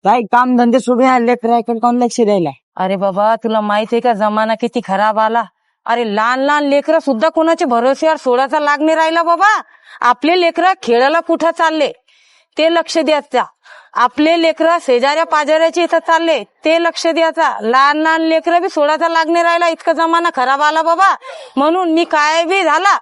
काही काम धंदे सोडून लेकराकडे कोण लक्ष द्यायला. अरे बाबा तुला माहित आहे का जमाना किती खराब आला. अरे लहान लहान लेकरं सुद्धा कोणाचे भरोश्यावर सोडायचा लाग नाही राहिला बाबा. आपले लेकरं खेळायला कुठं चालले ते लक्ष द्यायचा. आपले लेकरं शेजाऱ्या पाजाऱ्याचे इथं चालले ते लक्ष द्यायचा. लहान लहान लेकरं बी सोडायचा लाग नाही राहिला. इतका जमाना खराब आला बाबा. म्हणून मी काय बी झाला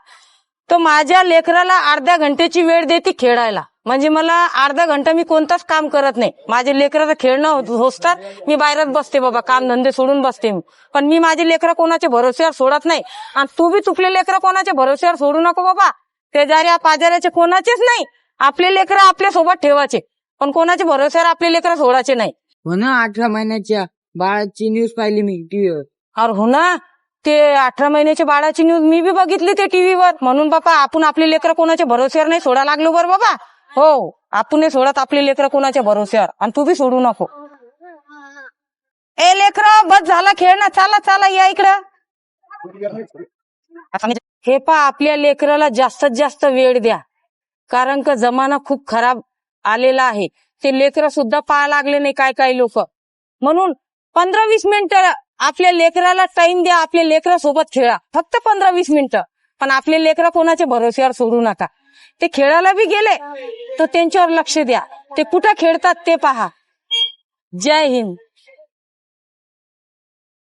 तर माझ्या लेकराला अर्ध्या घंट्याची वेळ देते खेळायला. म्हणजे मला अर्धा घंटा मी कोणताच काम करत नाही. माझे लेकराचं खेळणं होतात मी बाहेरच बसते बाबा. काम धंदे सोडून बसते मी. पण मी माझे लेकरं कोणाच्या भरोश्यावर सोडत नाही. आणि तू बी तुपले लेकरं कोणाच्या भरोश्यावर सोडू नको बाबा. शेजाऱ्या पाजाऱ्याचे कोणाचेच नाही. आपले लेकरं आपल्या सोबत ठेवायचे पण कोणाच्या भरोश्यावर आपले लेकरं सोडायचे नाही. हो ना 18 महिन्याच्या बाळाची न्यूज पाहिली मी टीव्हीवर. अरे हो ना ते 18 महिन्याच्या बाळाची न्यूज मी बी बघितली ते टीव्हीवर. म्हणून बाबा आपण आपले लेकरं कोणाच्या भरोश्यावर नाही सोडा लागलो बरं बाबा. हो आपण नाही सोडत आपले लेकरं कोणाच्या भरोश्यावर. आणि तू बी सोडू नको. ए लेकरं बस झाला खेळणं. चला चला या इकडं. हे पा आपल्या लेकराला जास्तीत जास्त वेळ द्या. कारण का जमाना खूप खराब आलेला आहे. ते लेकरं सुद्धा पाहा लागले नाही काय काय लोक. म्हणून 15-20 मिनिटं आपल्या लेकराला टाइम द्या. आपल्या लेकरासोबत खेळा फक्त 15-20 मिनिटं. पण आपले लेकरं कोणाच्या भरोश्यावर सोडू नका. ते खेळायला बी गेले तर त्यांच्यावर लक्ष द्या. ते कुठं खेळतात ते पहा. जय हिंद.